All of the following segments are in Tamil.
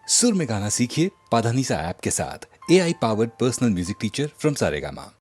सुर में गाना सीखिए पाधानीसा ऐप के साथ। AI powered personal music teacher from Saregama.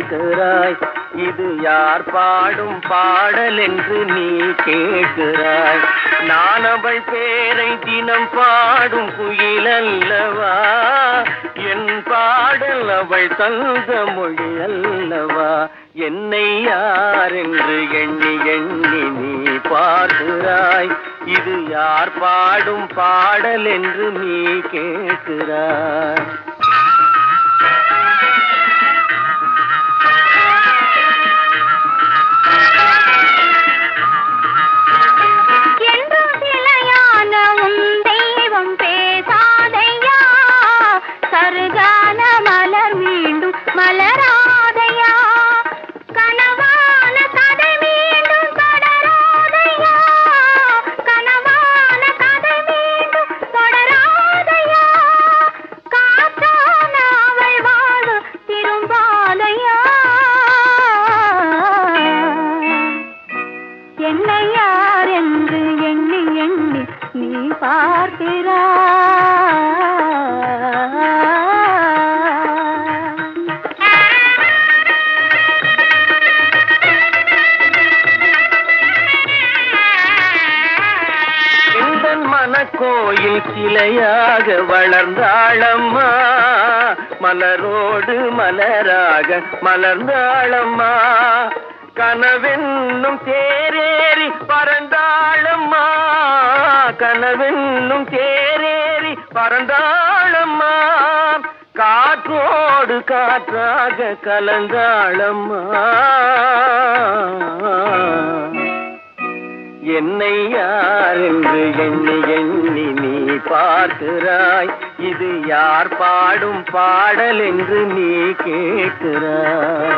பார்க்கிறாய். இது யார் பாடும் பாடல் என்று நீ கேட்கிறாய். நான் அவள் பேரை தினம் பாடும் குயில் அல்லவா, என் பாடல் அவள் தந்த மொழி அல்லவா. என்னை யார் என்று எண்ணி எண்ணி நீ பார்க்கிறாய். இது யார் பாடும் பாடல் என்று நீ கேட்கிறாய். கோயில் சிலையாக வளர்ந்தாளம்மா, மலரோடு மலராக மலர்ந்தாளம்மா. கனவென்னும் தேரேறி பறந்தாளம்மா, கனவென்னும் தேரேறி பறந்தாளம்மா. காற்றோடு காற்றாக கலந்தாளம்மா. என்னை யார் என்று எண்ணி எண்ணி நீ பார்க்கிறாய். இது யார் பாடும் பாடல் என்று நீ கேட்கிறாய்.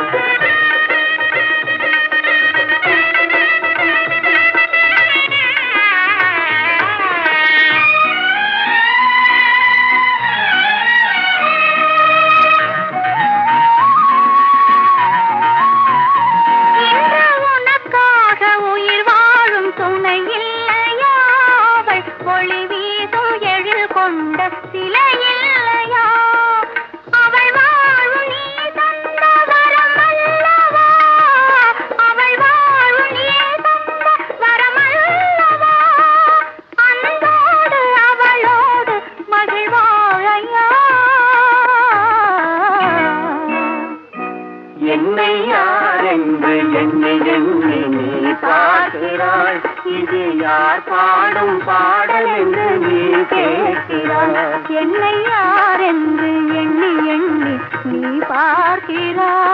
என்னை யார் என்று எண்ணி எண்ணி நீ பார்க்கிறாய். இது யார் பாடும் பாடல் என்று நீ கேட்கிறாய். என்னை யார் என்று எண்ணி எண்ணி நீ பார்க்கிறாய்.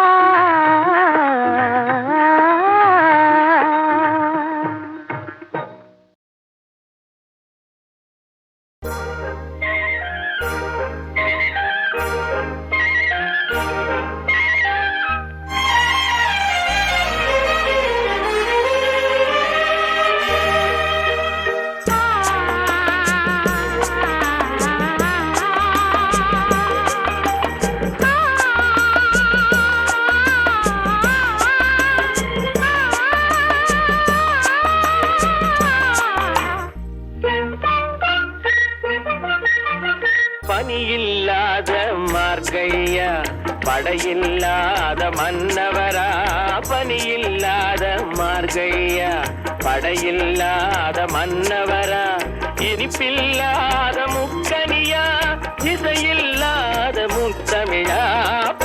பனியில்லாத மார்கழியா, படையில்லாத மன்னவரா. பனியில்லாத மார்கழியா, படையில்லாத மன்னவரா. இனிப்பில்லாத முக்கனியா, இசையில்லாத முத்தமிழா.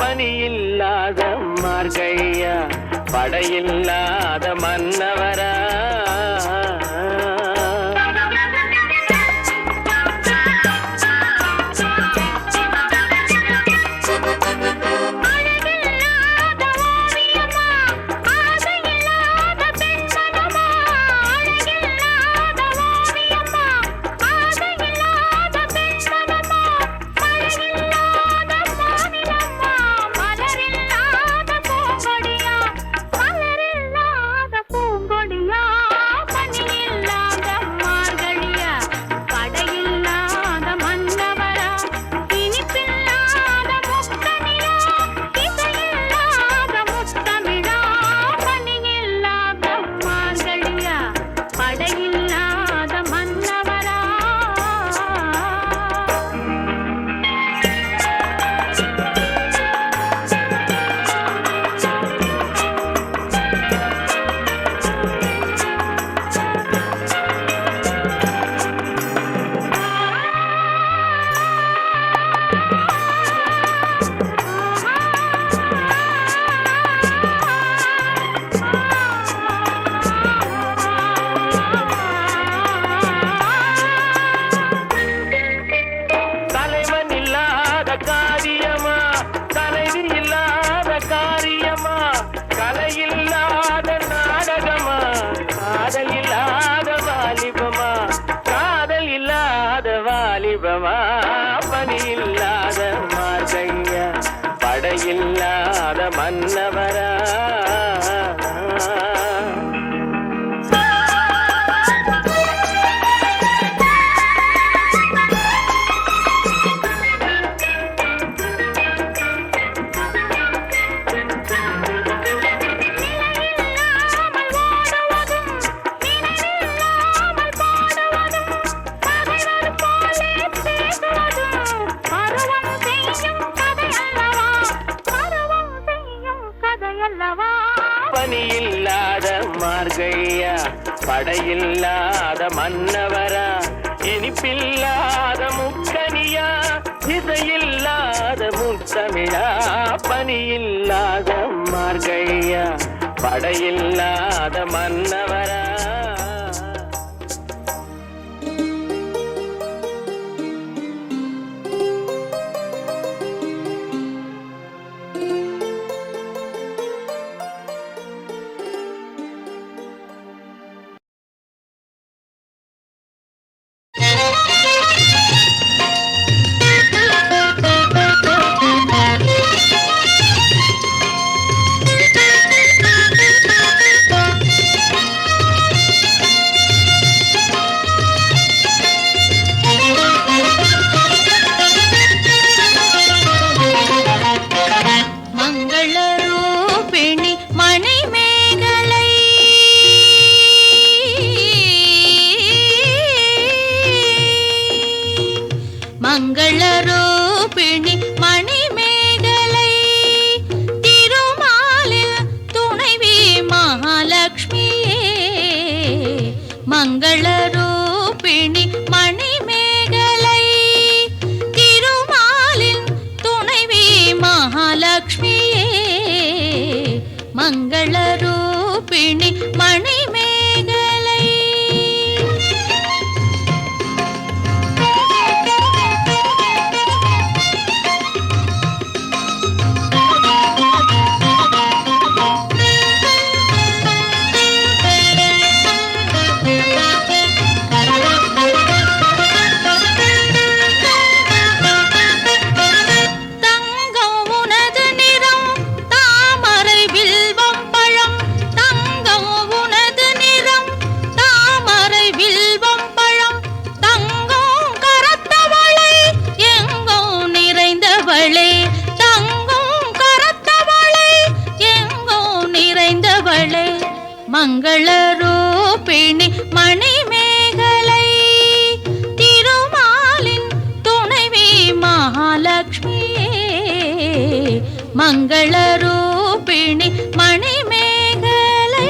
பனியில்லாத மார்கழியா, படையில்லாத மன்னவரா. மன்னவா பனியில்லாத மார்கையா படையில்லாத மன்னவரா பனியில்லாத மார்கையா படையில்லாத மன்னவரா இனிப்பில்லாத முக்கனியா இசையில்லாத முத்தமிழா பனியில்லாத மார்கையா படையில்லாத மன்னவரா மங்களரூபிணி மணிமேகலை திருமாலில் துணைவி மகாலட்சுமியே மங்களரூபிணி மணிமேகலை திருமாலில் துணைவி மகாலட்சுமியே மங்களரூபிணி மணிமேகலை மங்களரூபிணி மணிமேகலை திருமாலின் துணைவி மகாலட்சுமியே மங்களரூபிணி மணிமேகலை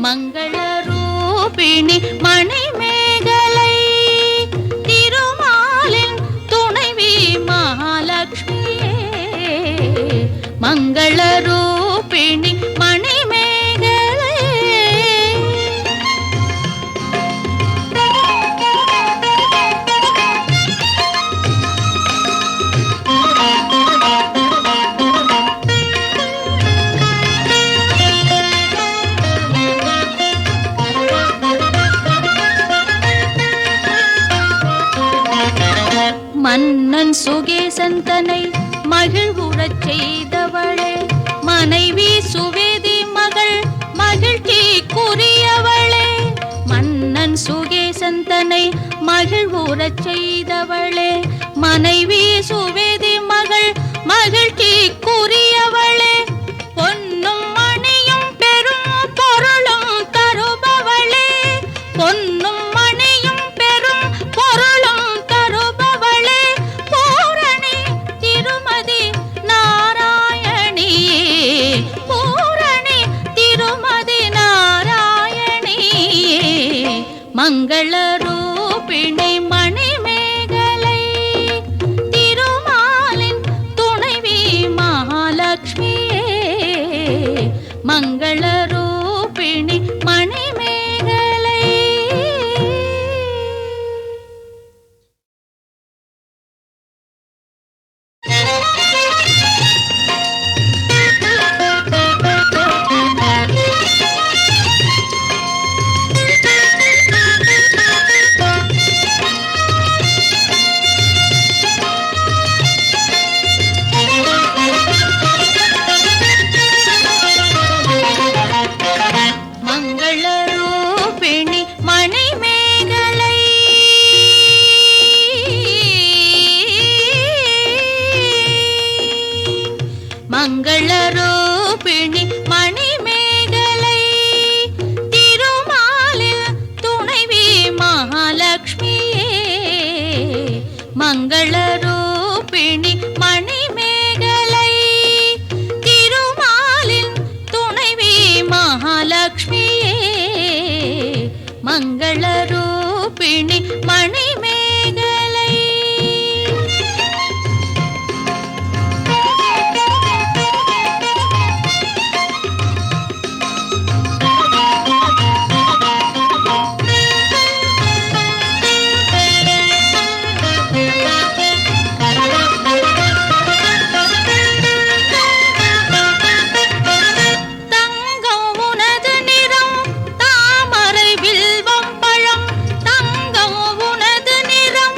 மங்களரூபிணி மணிமேகலை திருமாலின் துணைவி மகாலட்சுமியே மங்களரூபிணி மணிமேகலை மன்னன் சுகேசன் தன்னை மகிழ்வுறச் செய்தவளே மனைவி சுவேதி மகள் மகிழ்ச்சிக்குரியவளே மன்னன் சுகேசன் உறச் செய்தவளே மனைவி சுவேதி மகள் மகிழ்ச்சிக்குரியவளே பொன்னும் மணியும் பெரும் பொருளும் தருபவளே பொன்னும் மணியும் பெரும் பொருளும் தருபவளே பூரணி திருமதி நாராயணியே பூரணி திருமதி நாராயணியே மங்கள ரூபிணி மணிமேகலை திருமாலின் துணைவி மகாலட்சுமியே மங்கள ரூபிணி மணிமேகலை மங்கள ரூபிணி மணிமேகலை மங்கள ரூபிணி மணிமேகலை திருமாலில் துணைவி மகாலட்சுமியே மங்கள ரூபிணி மணிமேகலை திருமாலின் துணைவி மகாலட்சுமியே மங்கள ரூபிணி மணிமேகலை தங்கம் உனது நிறம் தாமரை வில்வம் பழம் தங்கம் உனது நிறம்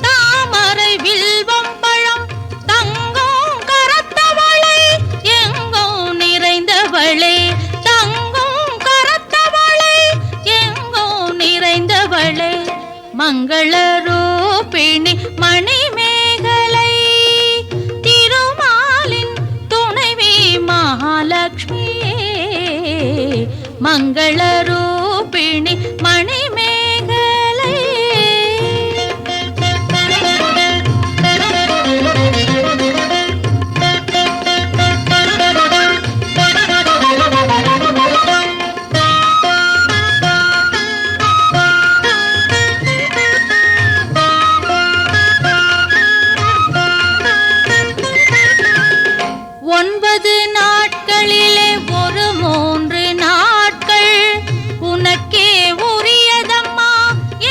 தாமரை வில்வம் பழம் தங்கம் கரத்தவளை எங்கும் நிறைந்தவளே தங்கம் கரத்தவளை எங்கும் நிறைந்தவளே மங்கள ரூபிணி மணிமேகலை திருமாலின் துணைவி மகாலட்சுமியே மங்கள ரூபிணி மணிமேகலை ஒன்பது நாட்களிலே ஒரு 3 நாட்கள் உனக்கே உரியதம்மா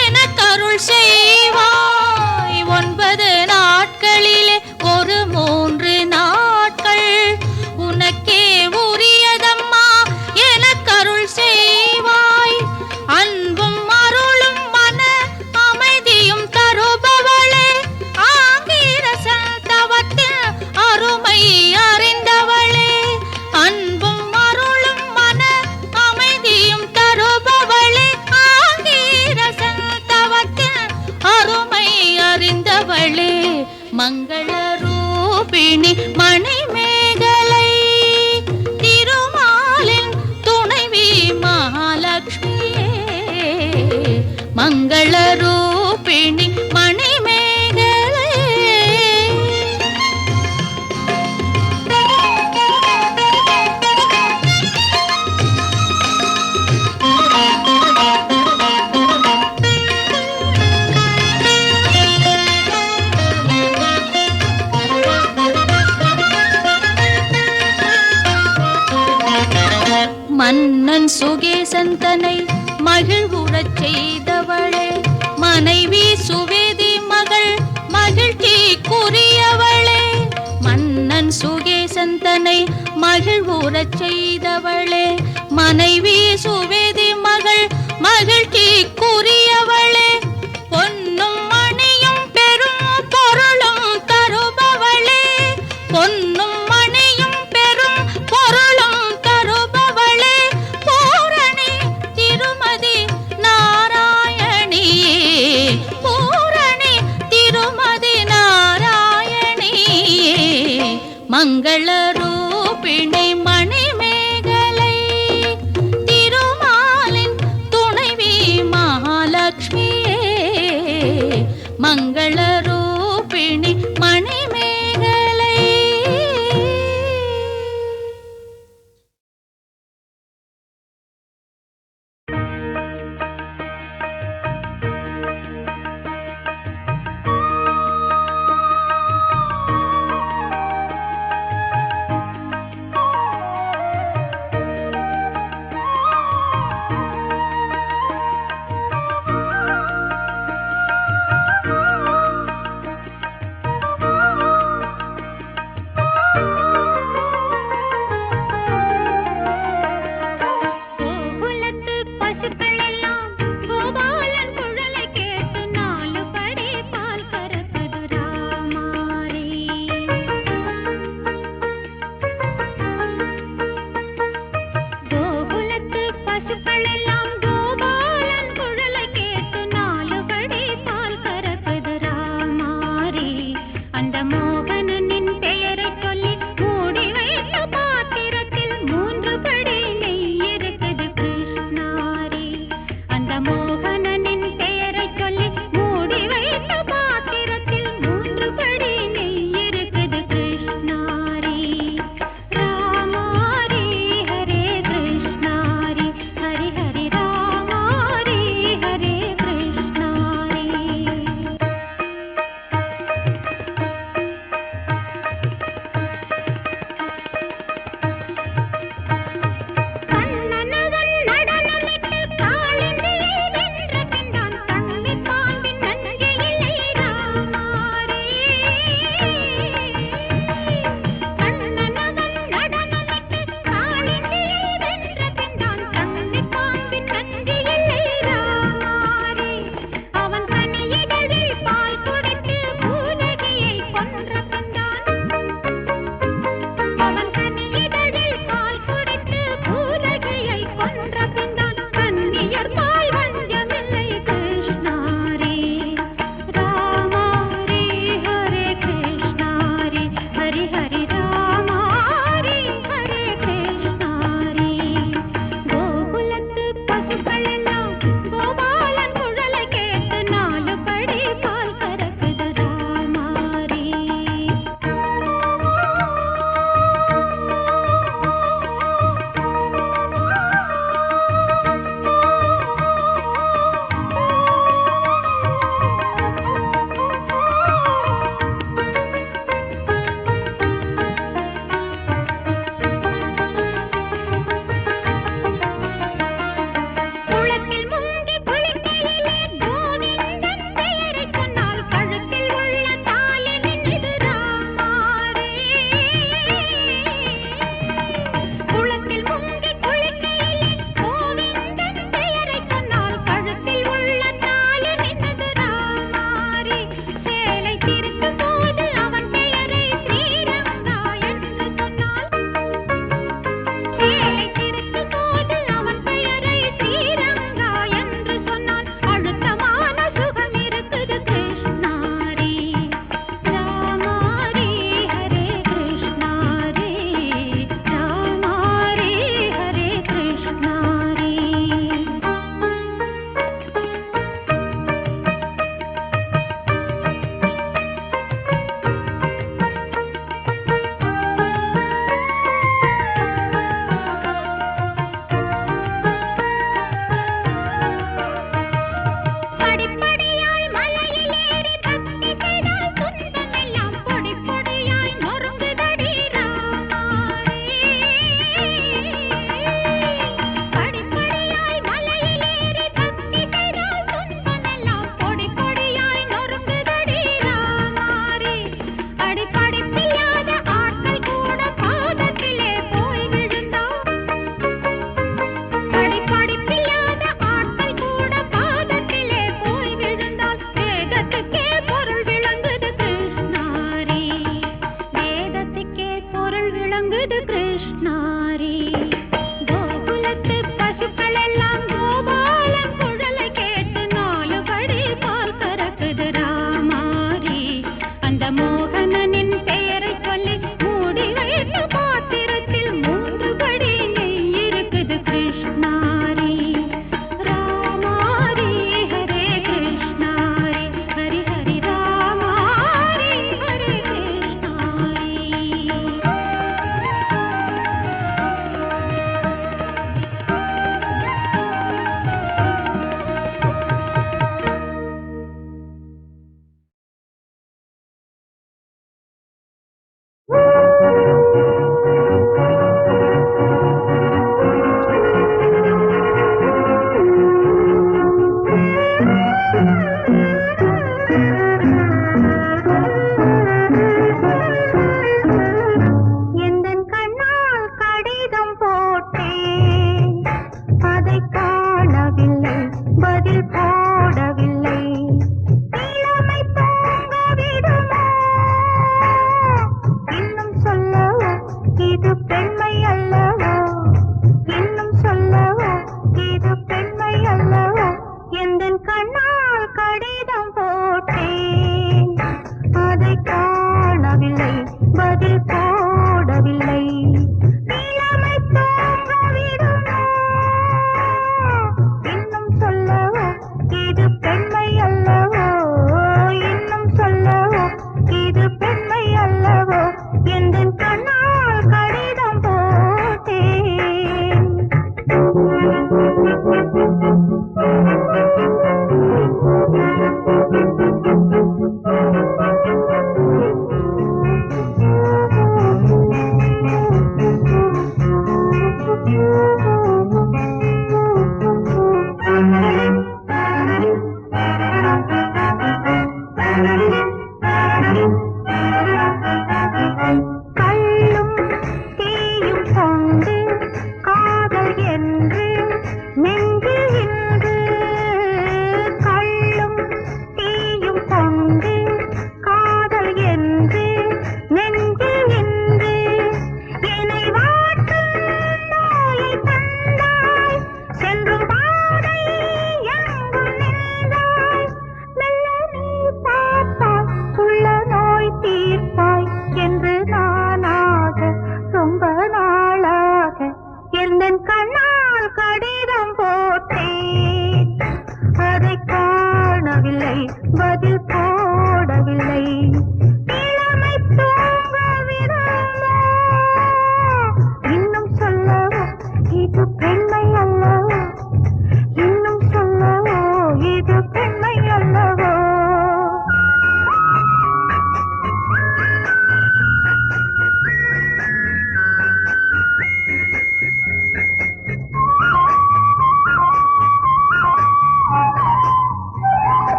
என கருள் செய்வாய் 9 நாட்களிலே ஒரு 3 நாட்கள் உனக்கே உரியதம்மா என கருள் செய்வாய் அன்பும் அருளும் மன அமைதியும் தருபவளே ஆங்கிரசன் தவத்தில் அருமை அறிந்தவளே அன்பும் அருளும் மன அமைதியும் தருபவளே ஆங்கிரசன் தவத்தில் அருமை அறிந்தவளே மங்கள ரூபிணி மணிமேகலை திருமாலின் துணைவி மகாலட்சுமியே மங்கள ரூபிணி மணிமேகலை மன்னன் சுகேசன் தன்னை மகிழ்வுறச் செய்தவளே மனைவி சுவேதி மகள் மகிழ்ச்சிக்குரியவளே மன்னன் சுகேசன் தன்னை மகிழ்வுறச் செய்தவளே மனைவி சுவேதி மகள் மகிழ்ச்சிக்குரியவளே பொன்னும் மணியும் பெரும் பொருளும் தருபவளே பொன்னும் மணியும் பெரும் பொருளும் தருபவளே பூரணி திருமதி நாராயணியே பூரணி மங்கள ரூபிணி மணிமேகலை.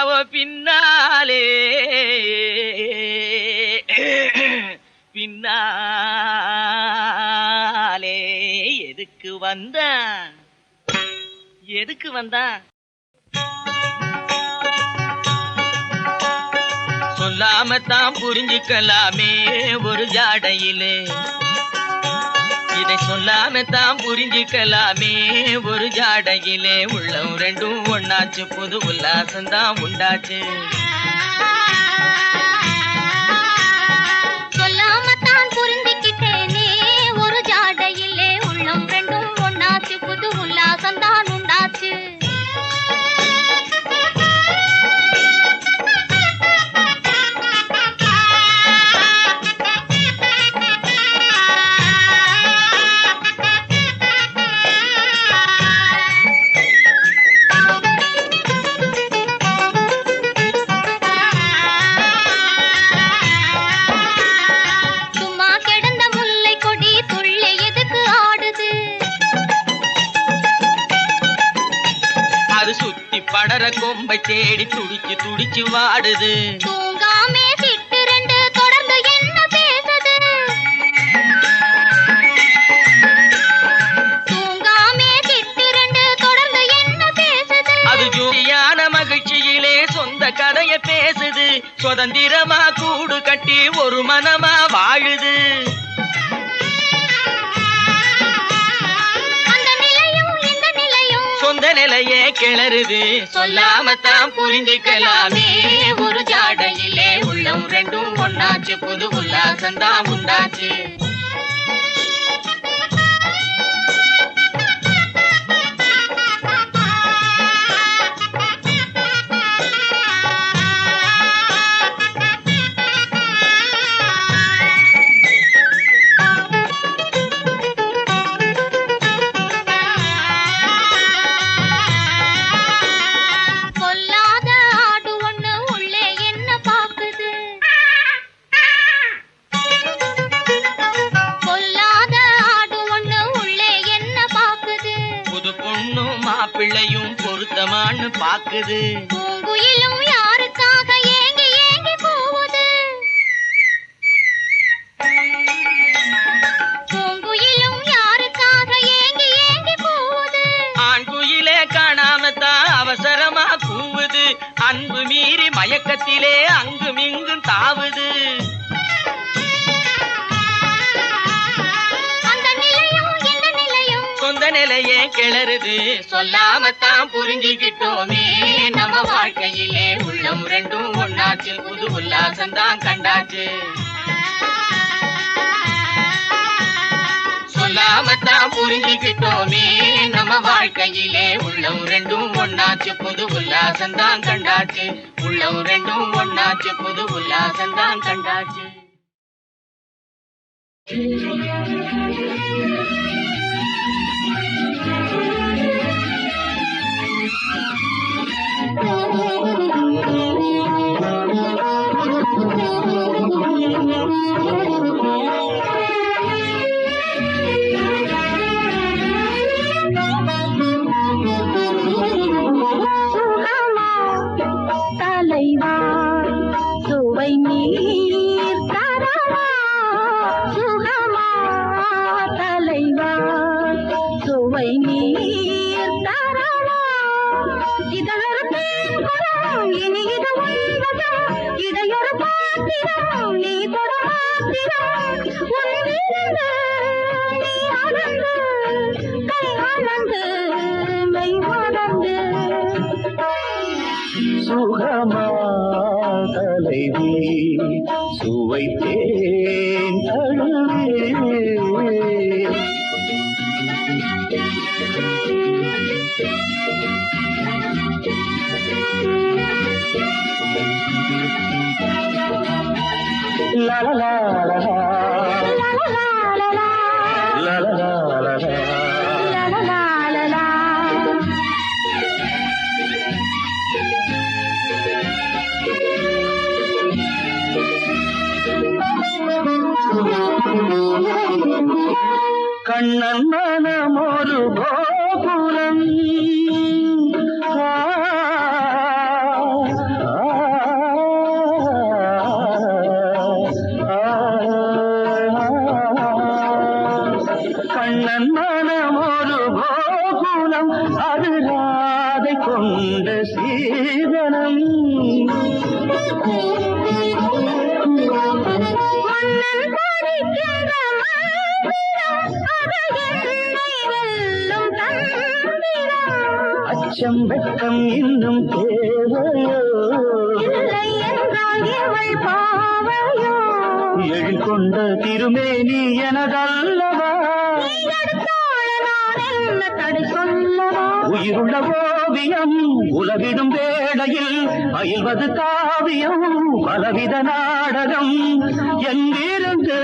அவ பின்னாலே பின்னாலே எதுக்கு வந்தான் சொல்லாமத்தான் புரிஞ்சுக்கலாமே ஒரு ஜாடையிலே, இதை சொல்லாமத்தான் புரிஞ்சுக்கலாமே ஒரு ஜாடையிலே. உள்ளம் ரெண்டும் ஒண்ணாச்சு, புது உல்லாசந்தான் உண்டாச்சு. சொல்லாமத்தான் புரிஞ்சுக்கிட்டேனே ஒரு ஜாடையிலே, உள்ளம் ரெண்டும் ஒண்ணாச்சு, புது உல்லாசந்தான் உண்டாச்சு. படர கொம்பை தேடி துடிச்சு துடிச்சு வாடுது. தூங்காமே சிட்டு ரெண்டு தொடர்ந்து என்ன பேசுது, தூங்காமே சிட்டு ரெண்டு தொடர்ந்து என்ன பேசுது. அது ஜோடியான மகிழ்ச்சியிலே சொந்த கதைய பேசுது. சுதந்திரமா கூடு கட்டி ஒரு மனமா வாழுது. சொந்த நிலையே கிளறுது. சொல்லாமத்தான் புரிஞ்சுக்கலாமே ஒரு ஜாடையிலே, உள்ளம் ரெண்டும் ஒண்ணாச்சு, புது உல்லாசந்தான் உண்டாச்சு. பிள்ளையும் பொருத்தமான்னு பாக்குது. பூங்குயிலும் யாருக்காக ஏங்கி ஏங்கி போகுது, பூங்குயிலும் யாருக்காக ஏங்கி ஏங்கி போகுது. ஆண் குயிலே காணாமத்தான் அவசரமா கூவுது. அன்பு மீறி மயக்கத்திலே அங்கும் இங்கும் தாவுது. சொந்த நிலையே கிளறுது. சொல்லாமத்தான் புரிஞ்சுக்கிட்டோமே நம்ம வாழ்க்கையிலே, உள்ளம் ரெண்டும் ஒண்ணாச்சு, புது உல்லாசந்தான் கண்டாச்சு. சொல்லாமத்தான் புரிஞ்சுக்கிட்டோமே நம்ம வாழ்க்கையிலே, உள்ளம் ரெண்டும் ஒண்ணாச்சு, புது உல்லாசந்தான் கண்டாச்சு. உள்ளம் ரெண்டும் ஒண்ணாச்சு, புது உல்லாசந்தான் கண்டாச்சு. தலைவா சுவை நீர் தரவா, சுகமா தலைவா சுவை நீர் தரவா. இதழொரு தேங்குறம் இனி இது உண்பதா, இடையொரு பாத்திரம் நீ தொட மாத்திரம். உன் விருந்து நீ அளந்து கை அளந்து மெய் மறந்து. சுகமா தலைவி சுவைத்தேன் தழுவே. la la la la la la la la la la. Kannan மனமொரு கோபுரம் அச்சம் வெட்கம் இன்னும் தேவையோ எழில் கொண்ட திருமேனி எனதல்லவா உயிருள்ள ஓவியம் உலவிடும் வேளையில் பயில்வது காவியம் பலவித நாடகம் எங்கிருந்து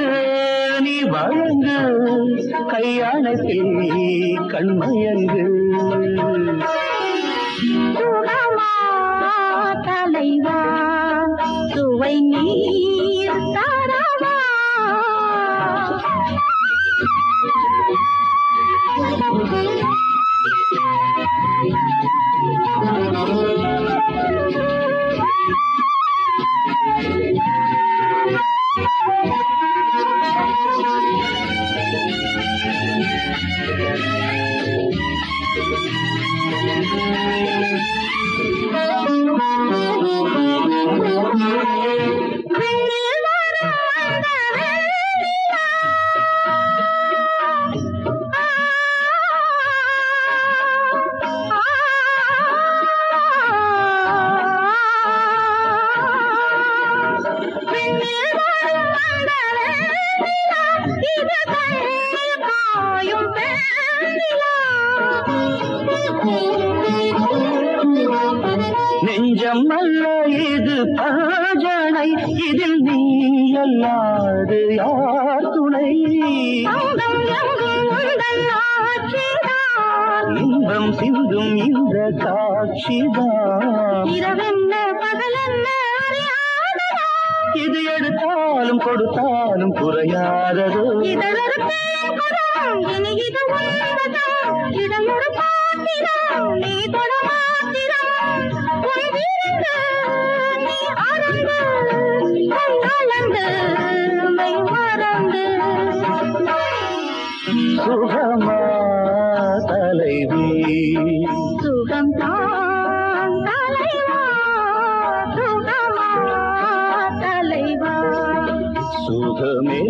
நீ வழங்கு கையணைப்பில் கண்மயங்கு தலைவா சுவை நீர் தரவா நெஞ்சம் அல்ல இது பாஜனை இதில் நீ அல்லாது யார் துணை இன்பம் சிந்தும் இந்த காட்சிதான் இது எடுத்தாலும் கொடுத்தாலும் குறையாதது சுகமா தலைவி சுகம் தான் தலைவா சுகமா தலைவா சுகமே